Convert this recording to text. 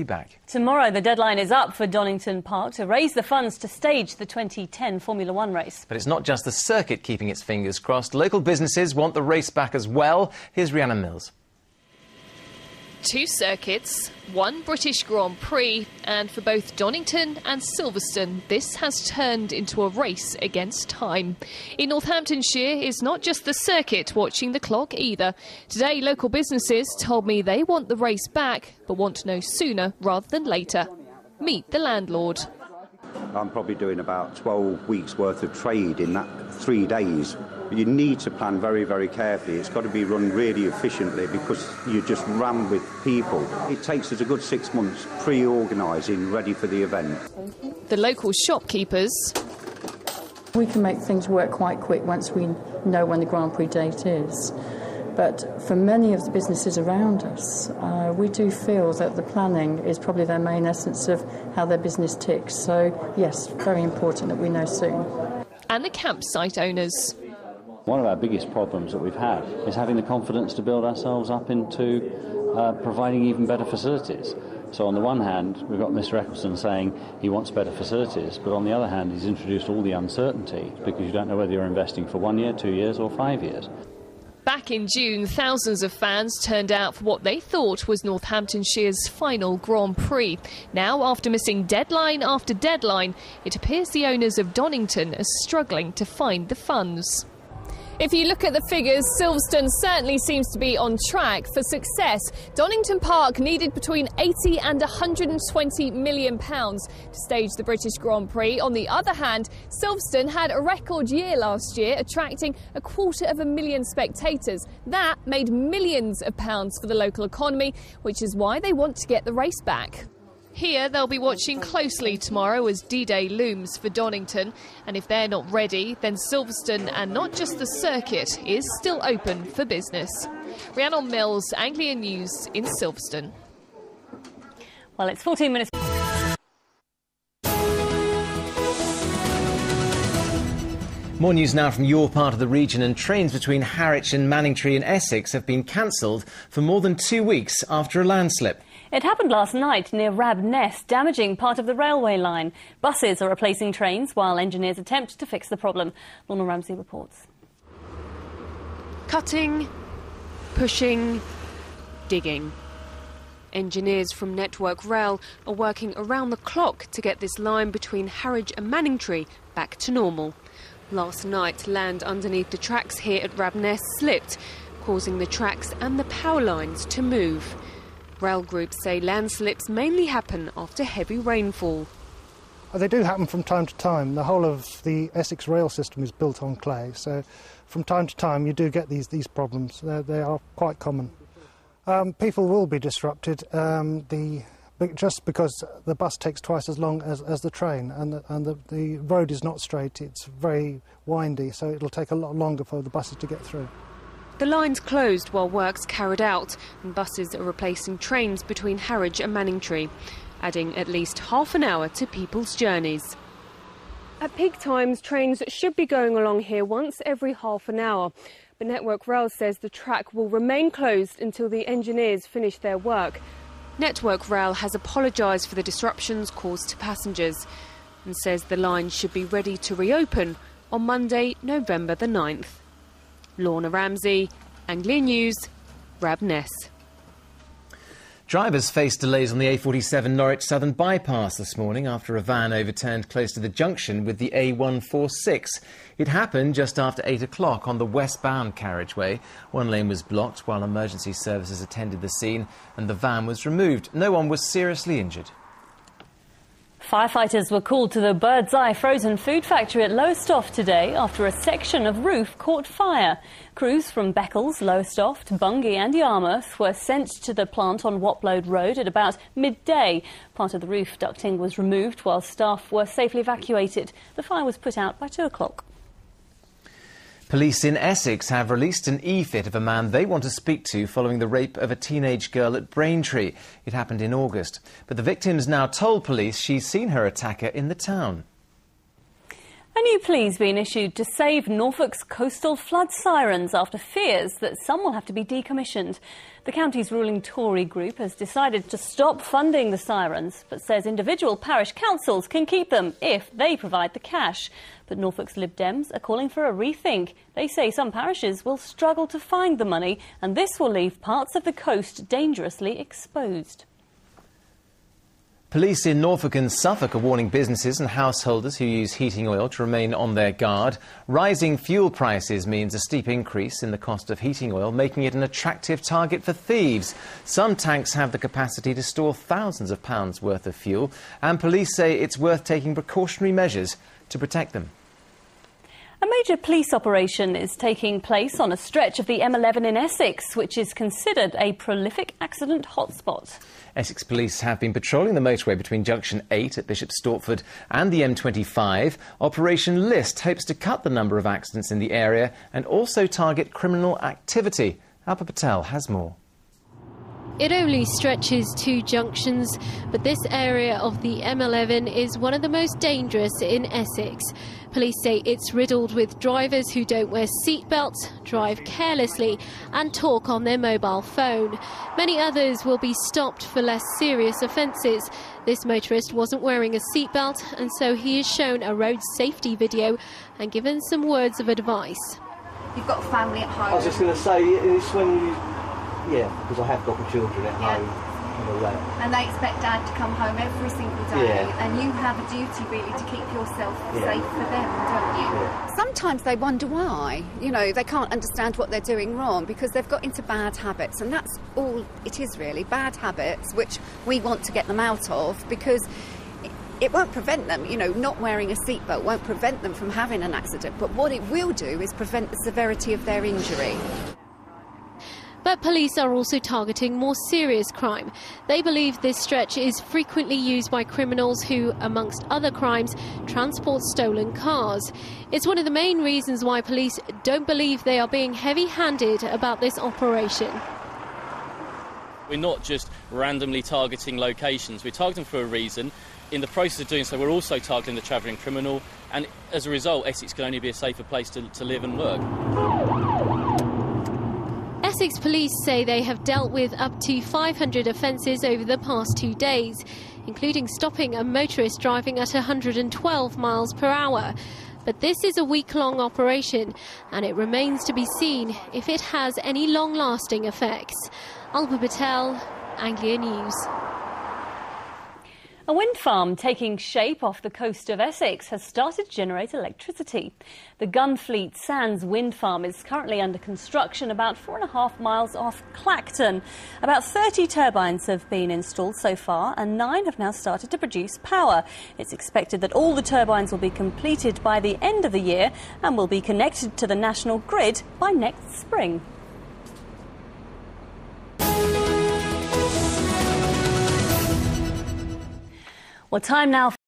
Back. Tomorrow the deadline is up for Donington Park to raise the funds to stage the 2010 Formula 1 race. But it's not just the circuit keeping its fingers crossed. Local businesses want the race back as well. Here's Rhiannon Mills. 2 circuits, 1 British Grand Prix, and for both Donington and Silverstone, this has turned into a race against time. In Northamptonshire, it's not just the circuit watching the clock either. Today, local businesses told me they want the race back, but want to know sooner rather than later. Meet the landlord. I'm probably doing about 12 weeks worth of trade in that 3 days. You need to plan very, very carefully. It's got to be run really efficiently because you just ram with people. It takes us a good 6 months pre-organising, ready for the event. The local shopkeepers. We can make things work quite quick once we know when the Grand Prix date is. But for many of the businesses around us, we do feel that the planning is probably their main essence of how their business ticks. So, yes, very important that we know soon. And the campsite owners. One of our biggest problems that we've had is having the confidence to build ourselves up into providing even better facilities. So on the one hand, we've got Mr Eccleston saying he wants better facilities, but on the other hand, he's introduced all the uncertainty because you don't know whether you're investing for 1 year, 2 years or 5 years. Back in June, thousands of fans turned out for what they thought was Northamptonshire's final Grand Prix. Now, after missing deadline after deadline, it appears the owners of Donington are struggling to find the funds. If you look at the figures, Silverstone certainly seems to be on track for success. Donington Park needed between £80 and £120 million to stage the British Grand Prix. On the other hand, Silverstone had a record year last year, attracting 250,000 spectators. That made millions of pounds for the local economy, which is why they want to get the race back. Here, they'll be watching closely tomorrow as D-Day looms for Donington. And if they're not ready, then Silverstone, and not just the circuit, is still open for business. Rhiannon Mills, Anglia News in Silverstone. Well, it's 14 minutes. More news now from your part of the region, and trains between Harwich and Manningtree in Essex have been cancelled for more than 2 weeks after a landslip. It happened last night near Rabness, damaging part of the railway line. Buses are replacing trains while engineers attempt to fix the problem. Lorna Ramsey reports. Cutting, pushing, digging. Engineers from Network Rail are working around the clock to get this line between Harwich and Manningtree back to normal. Last night, land underneath the tracks here at Rabness slipped, causing the tracks and the power lines to move. Rail groups say landslips mainly happen after heavy rainfall. They do happen from time to time. The whole of the Essex rail system is built on clay, so from time to time you do get these problems. They are quite common. People will be disrupted just because the bus takes twice as long as the train, and the road is not straight. It's very windy, so it'll take a lot longer for the buses to get through. The line's closed while work's carried out, and buses are replacing trains between Harwich and Manningtree, adding at least half an hour to people's journeys. At peak times, trains should be going along here once every half an hour. But Network Rail says the track will remain closed until the engineers finish their work. Network Rail has apologised for the disruptions caused to passengers and says the line should be ready to reopen on Monday, November the 9th. Lorna Ramsey, Anglia News, Rabness. Drivers faced delays on the A47 Norwich Southern Bypass this morning after a van overturned close to the junction with the A146. It happened just after 8 o'clock on the westbound carriageway. One lane was blocked while emergency services attended the scene and the van was removed. No one was seriously injured. Firefighters were called to the Bird's Eye frozen food factory at Lowestoft today after a section of roof caught fire. Crews from Beccles, Lowestoft, Bungay and Yarmouth were sent to the plant on Wapload Road at about midday. Part of the roof ducting was removed while staff were safely evacuated. The fire was put out by 2 o'clock. Police in Essex have released an e-fit of a man they want to speak to following the rape of a teenage girl at Braintree. It happened in August. But the victim's now told police she's seen her attacker in the town. A new plea has been issued to save Norfolk's coastal flood sirens after fears that some will have to be decommissioned. The county's ruling Tory group has decided to stop funding the sirens, but says individual parish councils can keep them if they provide the cash. But Norfolk's Lib Dems are calling for a rethink. They say some parishes will struggle to find the money, and this will leave parts of the coast dangerously exposed. Police in Norfolk and Suffolk are warning businesses and householders who use heating oil to remain on their guard. Rising fuel prices means a steep increase in the cost of heating oil, making it an attractive target for thieves. Some tanks have the capacity to store thousands of pounds worth of fuel, and police say it's worth taking precautionary measures to protect them. A major police operation is taking place on a stretch of the M11 in Essex, which is considered a prolific accident hotspot. Essex Police have been patrolling the motorway between Junction 8 at Bishop Stortford and the M25. Operation List hopes to cut the number of accidents in the area and also target criminal activity. Alpa Patel has more. It only stretches 2 junctions, but this area of the M11 is one of the most dangerous in Essex. Police say it's riddled with drivers who don't wear seatbelts, drive carelessly and talk on their mobile phone. Many others will be stopped for less serious offences. This motorist wasn't wearing a seatbelt, and so he is shown a road safety video and given some words of advice. You've got a family at home. I was just going to say, it's when you... Yeah, because I have got my children at home and all that. And they expect Dad to come home every single day, and you have a duty really to keep yourself safe for them, don't you? Yeah. Sometimes they wonder why. You know, they can't understand what they're doing wrong because they've got into bad habits, and that's all it is really, bad habits, which we want to get them out of because it won't prevent them, you know, not wearing a seatbelt won't prevent them from having an accident, but what it will do is prevent the severity of their injury. But police are also targeting more serious crime. They believe this stretch is frequently used by criminals who, amongst other crimes, transport stolen cars. It's one of the main reasons why police don't believe they are being heavy-handed about this operation. We're not just randomly targeting locations, we're targeting for a reason. In the process of doing so, we're also targeting the travelling criminal, and as a result, Essex can only be a safer place to live and work. Essex police say they have dealt with up to 500 offences over the past 2 days, including stopping a motorist driving at 112 miles per hour. But this is a week-long operation, and it remains to be seen if it has any long-lasting effects. Alpa Patel, Anglia News. A wind farm taking shape off the coast of Essex has started to generate electricity. The Gunfleet Sands wind farm is currently under construction about 4.5 miles off Clacton. About 30 turbines have been installed so far, and 9 have now started to produce power. It's expected that all the turbines will be completed by the end of the year and will be connected to the national grid by next spring. Well, time now